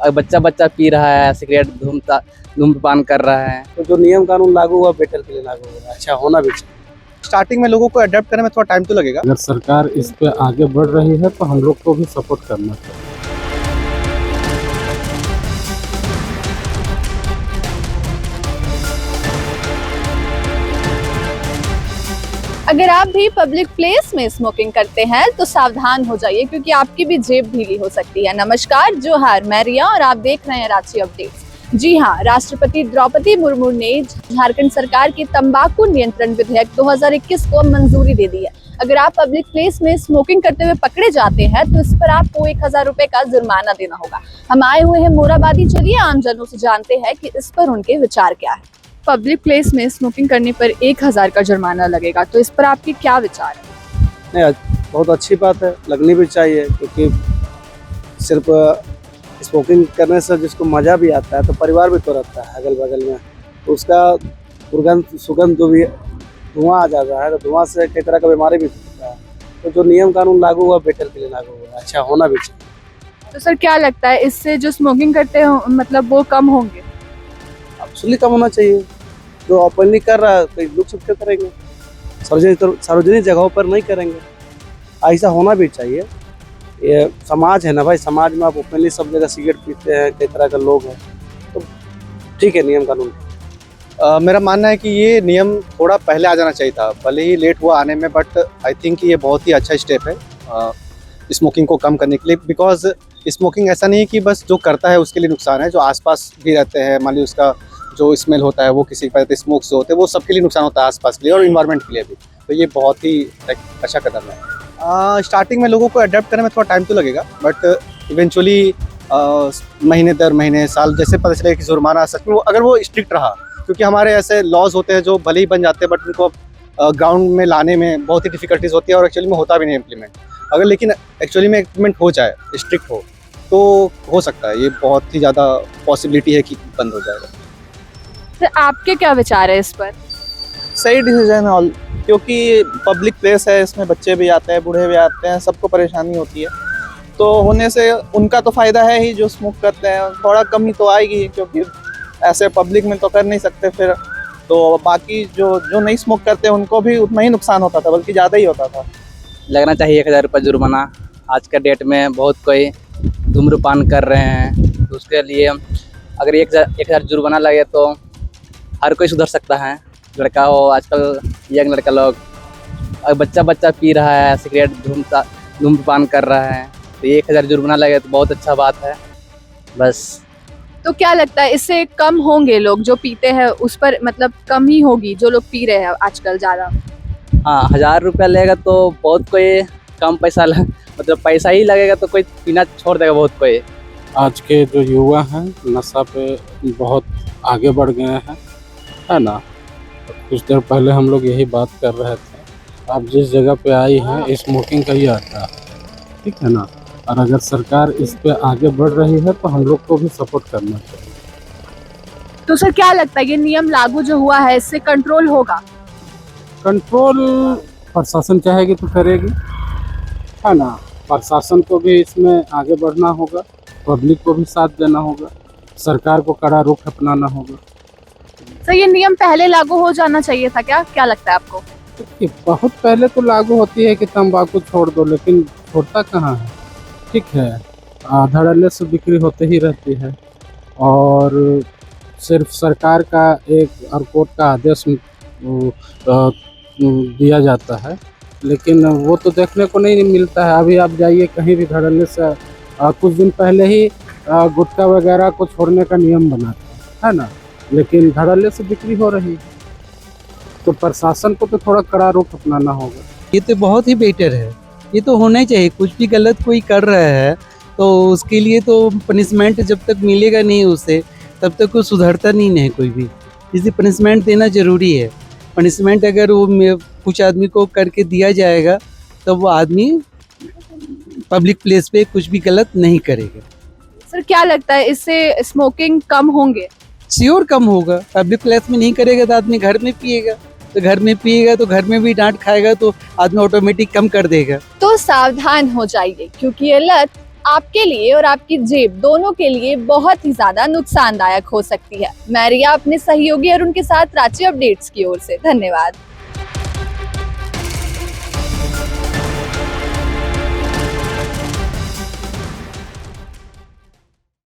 बच्चा बच्चा पी रहा है सिगरेट, धूम्रपान कर रहा है। तो जो नियम कानून लागू हुआ बेटर के लिए लागू हुआ, अच्छा होना भी चाहिए। स्टार्टिंग में लोगों को अडेप्ट करने में थोड़ा टाइम तो लगेगा। अगर सरकार इस पे आगे बढ़ रही है तो हम लोग को भी सपोर्ट करना चाहिए। अगर आप भी पब्लिक प्लेस में स्मोकिंग करते हैं तो सावधान हो जाइए, क्योंकि आपकी भी जेब ढीली हो सकती है। नमस्कार, जोहार, मैं रिया और आप देख रहे हैं रांची अपडेट्स। जी हाँ, राष्ट्रपति द्रौपदी मुर्मू ने झारखंड सरकार की तंबाकू नियंत्रण विधेयक 2021 को मंजूरी दे दी है। अगर आप पब्लिक प्लेस में स्मोकिंग करते हुए पकड़े जाते हैं तो इस पर आपको 1000 रुपए का जुर्माना देना होगा। हम आए हुए हैं मोराबादी, चलिए आमजनों से जानते हैं कि इस पर उनके विचार क्या है। पब्लिक प्लेस में स्मोकिंग करने पर 1000 का जुर्माना लगेगा, तो इस पर आपके क्या विचार है? नहीं, बहुत अच्छी बात है, लगनी भी चाहिए, क्योंकि सिर्फ स्मोकिंग करने से जिसको मज़ा भी आता है तो परिवार भी तो रहता है अगल बगल में, तो उसका सुगंध जो भी धुआं आ जाता है तो धुआं से कई तरह का बीमारी भी होता है। तो जो नियम कानून लागू हुआ बेटर के लिए लागू हुआ, अच्छा होना भी चाहिए। तो सर क्या लगता है, इससे जो स्मोकिंग करते हैं मतलब वो कम होंगे? एब्सोल्युटली कम होना चाहिए। जो ओपनली कर रहा है तो लोग सब क्यों करेंगे, सार्वजनिक जगहों पर नहीं करेंगे, ऐसा होना भी चाहिए। ये समाज है ना भाई, समाज में आप ओपनली सब जगह सिगरेट पीते हैं, कई तरह के लोग हैं, तो ठीक है नियम कानून। मेरा मानना है कि ये नियम थोड़ा पहले आ जाना चाहिए था, भले ही लेट हुआ आने में, बट आई थिंक ये बहुत ही अच्छा स्टेप है स्मोकिंग को कम करने के लिए। बिकॉज स्मोकिंग ऐसा नहीं है कि बस जो करता है उसके लिए नुकसान है, जो आसपास भी रहते हैं, मान ली उसका जो स्मेल होता है वो किसी के स्मोक जो होते हैं वो सबके लिए नुकसान होता है, आसपास के लिए और इन्वायरमेंट के लिए भी। तो ये बहुत ही अच्छा कदम है। स्टार्टिंग में लोगों को अडेप्ट करने में थोड़ा टाइम तो लगेगा, बट इवेंचुअली महीने दर महीने साल जैसे पता चलेगा कि जुर्माना सच में अगर वो स्ट्रिक्ट रहा, क्योंकि हमारे ऐसे लॉज होते हैं जो भले ही बन जाते हैं बट उनको ग्राउंड में लाने में बहुत ही डिफिकल्टीज होती है और एक्चुअली में होता भी नहीं इम्प्लीमेंट। अगर लेकिन एक्चुअली में इम्प्लीमेंट हो जाए, स्ट्रिक्ट हो, तो हो सकता है, ये बहुत ही ज़्यादा पॉसिबिलिटी है कि बंद हो जाएगा। तो आपके क्या विचार है इस पर? सही डिसीजन है, क्योंकि पब्लिक प्लेस है, इसमें बच्चे भी आते हैं, बूढ़े भी आते हैं, सबको परेशानी होती है। तो होने से उनका तो फ़ायदा है ही, जो स्मोक करते हैं थोड़ा कमी तो आएगी, क्योंकि ऐसे पब्लिक में तो कर नहीं सकते फिर। तो बाकी जो नहीं स्मोक करते उनको भी उतना ही नुकसान होता था, बल्कि ज़्यादा ही होता था। लगना चाहिए 1000 रुपये जुर्माना। आज का डेट में बहुत कोई धूम्रपान कर रहे हैं, तो उसके लिए अगर 1000 जुर्माना लगे तो हर कोई सुधर सकता है। लड़का हो, आजकल यंग लड़का लोग, अगर बच्चा बच्चा पी रहा है सिगरेट, धूम्रपान कर रहा है, तो 1000 जुर्माना लगे तो बहुत अच्छा बात है। बस तो क्या लगता है, इससे कम होंगे लोग जो पीते हैं, उस पर मतलब कम ही होगी जो लोग पी रहे हैं आजकल ज़्यादा? हाँ, 1000 रुपया लगेगा तो बहुत कोई कम पैसा मतलब पैसा ही लगेगा तो कोई पीना छोड़ देगा बहुत कोई। आज के जो युवा हैं नशा पे बहुत आगे बढ़ गए हैं, है ना। कुछ देर पहले हम लोग यही बात कर रहे थे, आप जिस जगह पे आई हैं स्मोकिंग का ही आता है, ठीक है ना। और अगर सरकार इस पे आगे बढ़ रही है तो हम लोग को भी सपोर्ट करना चाहिए। तो सर क्या लगता है, ये नियम लागू जो हुआ है इससे कंट्रोल होगा? कंट्रोल प्रशासन चाहेगी तो करेगी, है ना। प्रशासन को भी इसमें आगे बढ़ना होगा, पब्लिक को भी साथ देना होगा, सरकार को कड़ा रुख अपनाना होगा। सर ये नियम पहले लागू हो जाना चाहिए था क्या लगता है आपको? बहुत पहले तो लागू होती है कि तंबाकू छोड़ दो, लेकिन छोड़ता कहाँ है। ठीक है, धड़ल्ले से बिक्री होते ही रहती है और सिर्फ सरकार का एक और कोर्ट का आदेश दिया जाता है, लेकिन वो तो देखने को नहीं मिलता है। अभी आप जाइए कहीं भी धड़ल्ले से, कुछ दिन पहले ही गुटखा वगैरह को छोड़ने का नियम बना था, है ना, लेकिन धड़ल्ले से बिक्री हो रही है। तो प्रशासन को तो थोड़ा कड़ा रुख अपनाना होगा। ये तो बहुत ही बेटर है, ये तो होना ही चाहिए। कुछ भी गलत कोई कर रहा है तो उसके लिए तो पनिशमेंट जब तक मिलेगा नहीं उसे, तब तक वो सुधरता नहीं है कोई भी। इसलिए पनिशमेंट देना ज़रूरी है। पनिशमेंट अगर वो कुछ आदमी को करके दिया जाएगा तो वो आदमी पब्लिक प्लेस पे कुछ भी गलत नहीं करेगा। सर क्या लगता है, इससे स्मोकिंग कम होंगे? श्योर कम होगा। पब्लिक प्लेस में नहीं करेगा तो आदमी घर में पिएगा, तो घर में पिएगा तो घर में भी डांट खाएगा, तो आदमी ऑटोमेटिक कम कर देगा। तो सावधान हो जाइए, क्योंकि ये लत आपके लिए और आपकी जेब दोनों के लिए बहुत ही ज्यादा नुकसानदायक हो सकती है। मैं रिया अपने सहयोगी अरुण के साथ रांची अपडेट्स की ओर से, धन्यवाद।